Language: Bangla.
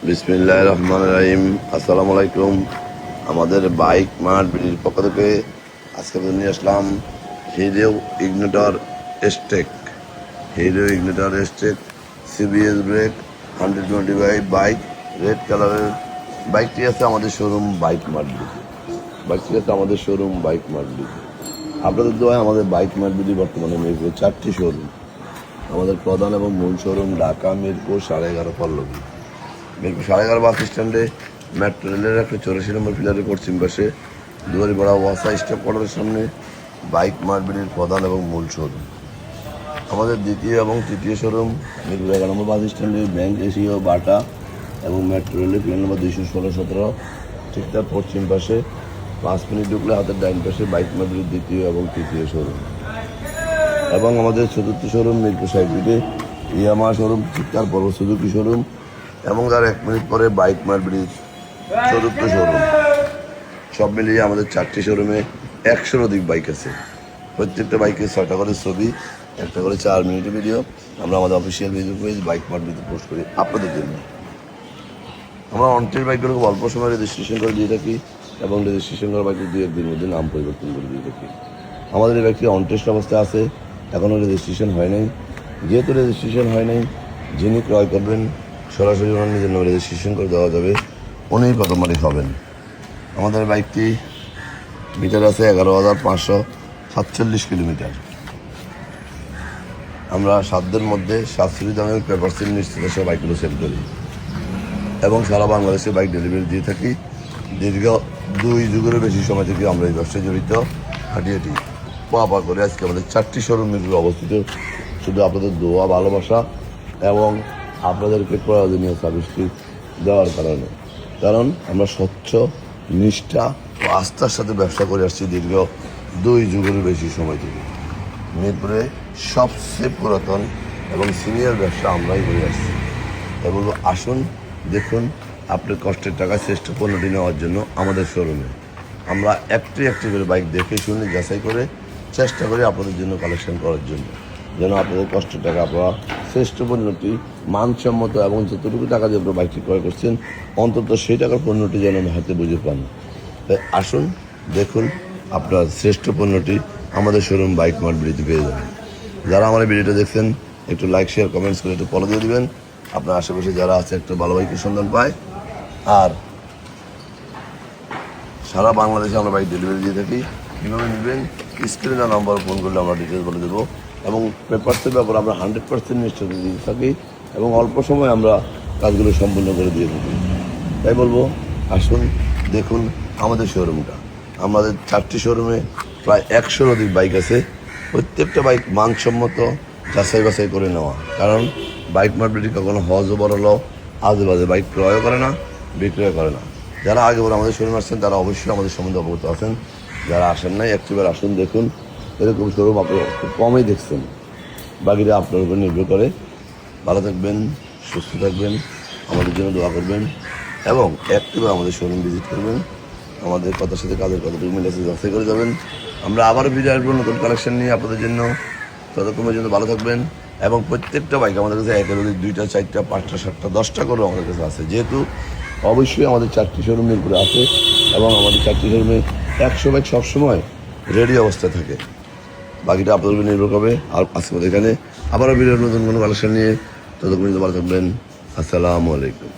বিসমিল্লাহির রহমানির রহিম। আসসালামু আলাইকুম। আমাদের বাইক মার্ট বিডির পক্ষ থেকে আজকে নিয়ে আসলাম হিরো ইগনিটর স্টেক সিবিএস ব্রেক 125 বাইক, রেড কালারের বাইকটি আছে আমাদের শোরুম বাইক মার্ট বিডি। আপনাদের দোয়ায় আমাদের বাইক মার্ট বিডি বর্তমানে মিরপুর 4টি শোরুম। আমাদের প্রধান এবং মূল শোরুম ঢাকা মিরপুর 11.5 পল্লবী। মিরপুর 11.5 বাস স্ট্যান্ডে মেট্রো রেলের 184 নম্বর পিলারের পশ্চিম পাশে দুয়ারিপাড়া ওয়াসা স্টপ কোয়ার্টারের সামনে বাইক মার্ট বিডির প্রধান এবং মূল শোরুম। আমাদের দ্বিতীয় এবং তৃতীয় শোরুম মিরপুর 11 নম্বর বাস স্ট্যান্ডে ব্যাংক এশিয়া বাটা এবং মেট্রো রেলের পিলার নম্বর 216-17 ঠিক তার পশ্চিম পাশে 5 মিনিট ঢুকলে হাতের ডাইন পাশে বাইক মার্ট বিডির দ্বিতীয় এবং তৃতীয় শোরুম। এবং আমাদের চতুর্থ শোরুম মিরপুর 60 ইয়ামা শোরুম ঠিক তার পর সুজুকি শোরুম এবং তার 1 মিনিট পরে বাইক মার্ট বিডির চতুর্থ শোরুম। সব মিলিয়ে আমাদের 4টি শোরুমে 100-র অধিক বাইক আছে। প্রত্যেকটা বাইকে 6টা করে ছবি, একটা করে 4 মিনিটের ভিডিও আমরা আমাদের official Facebook page Bike Mart বিডিতে পোস্ট করি আপনাদের জন্য। আমরা অনটের বাইকগুলো খুব অল্প সময় রেজিস্ট্রেশন করে দিয়ে থাকি এবং রেজিস্ট্রেশন করা বাইকের 2-1 দিনের মধ্যে নাম পরিবর্তন করে দিয়ে থাকি। আমাদের এই বাইকটি অনটেস্ট অবস্থায় আছে, এখনও রেজিস্ট্রেশন হয় নাই। যেহেতু রেজিস্ট্রেশন হয় নাই, যিনি ক্রয় করবেন সরাসরি ওনার নিজের নামে রেজিস্ট্রেশন করে দেওয়া যাবে, উনিই প্রথম মালিক হবেন। আমাদের বাইকটি মিটার আছে 11,547 কিলোমিটার। আমরা সাধ্যের মধ্যে সাশ্রয়ী দামের পেপার সিল নিশ্চিত সব বাইকগুলো সেল করি এবং সারা বাংলাদেশে বাইক ডেলিভারি দিয়ে থাকি। দীর্ঘ 2 যুগেরও বেশি সময় থেকে আমরা এই ব্যবসায় জড়িত। হাঁটিহাঁটি পা করে আজকে আমাদের 4টি শোরুম মিরপুরে অবস্থিত। শুধু আপনাদের দোয়া, ভালোবাসা এবং আপনাদেরকে প্রয়োজনীয় সার্ভিসটি দেওয়ার কারণ আমরা স্বচ্ছ, নিষ্ঠা ও আস্থার সাথে ব্যবসা করে আসছি দীর্ঘ 2 যুগেরও বেশি সময় থেকে। মিরপুরে সবচেয়ে পুরাতন এবং সিনিয়র ব্যবসা আমরাই করে আসছি। তাই বলবো, আসুন দেখুন আপনার কষ্টের টাকা শ্রেষ্ঠ পণ্যটি নেওয়ার জন্য আমাদের শোরুমে। আমরা একটি করে বাইক দেখে শুনে যাচাই করে চেষ্টা করি আপনাদের জন্য কালেকশন করার জন্য, যেন আপনাদের কষ্টের টাকা আপনারা শ্রেষ্ঠ পণ্যটি মানসম্মত এবং যতটুকু টাকা দিয়ে আপনারা বাইকটি ক্রয় করছেন অন্তত সেই টাকার পণ্যটি যেন হাতে বুঝে পান। তাই আসুন দেখুন আপনার শ্রেষ্ঠ পণ্যটি আমাদের শোরুম বাইক মার্ট বিডিতে পেয়ে যাবেন। যারা আমার ভিডিওটা দেখছেন একটু লাইক, শেয়ার, কমেন্টস করে একটু ফলো দিয়ে দেবেন। আপনার আশেপাশে যারা আছে একটু ভালো বাইকের সন্ধান পায়। আর সারা বাংলাদেশে আমরা বাইক ডেলিভারি দিয়ে থাকি। কীভাবে নেবেন স্ক্রিনে নাম্বার ফোন করলে আমরা ডিটেলস বলে দেবো এবং পেপারসের ব্যাপারে আমরা 100% নিশ্চিত দিয়ে থাকি এবং অল্প সময় আমরা কাজগুলো সম্পূর্ণ করে দিয়ে থাকি। তাই বলবো, আসুন দেখুন আমাদের শোরুমটা। আমাদের 4টি শোরুমে প্রায় 100-র অধিক বাইক আছে। প্রত্যেকটা বাইক মানসম্মত, যাচাই বাছাই করে নেওয়া। কারণ বাইক মার্ট বিডি কখনো হজ বড় আজে বাজে বাইক ক্রয় করে না, বিক্রয় করে না। যারা আগে বলে আমাদের শোরুমে আসছেন তারা অবশ্যই আমাদের সম্বন্ধে অবগত আছেন। যারা আসেন নাই একটিবার আসুন দেখুন। এরকম শোরুম আপনি খুব কমই দেখছেন, বাকিটা আপনার উপর নির্ভর করে। ভালো থাকবেন, সুস্থ থাকবেন, আমাদের জন্য দোয়া করবেন এবং একটিবার আমাদের শোরুম ভিজিট করবেন। আমাদের কথার সাথে কাজের কতটুকু মিলে আছে যাচাই করে যাবেন। আমরা আবারও ভিডিও আসবো নতুন কালেকশন নিয়ে আপনাদের জন্য। ততক্ষণ পর্যন্ত ভালো থাকবেন এবং প্রত্যেকটা বাইক আমাদের কাছে 1-এর অধিক 2টা, 4টা, 5টা, 7টা, 10টা করেও আমাদের কাছে আছে। যেহেতু অবশ্যই আমাদের 4টি শোরুম মিরপুরে আছে এবং আমাদের 4টি শোরুমে 100 বাইক সবসময় রেডি অবস্থায় থাকে। বাকিটা আপনাদের উপর নির্ভর করবে। আর আজকে আমাদের এখানে আবারও ভিডিওর নতুন কোনো কালেকশন নিয়ে ততক্ষণ পর্যন্ত ভালো থাকবেন। আসসালামু আলাইকুম।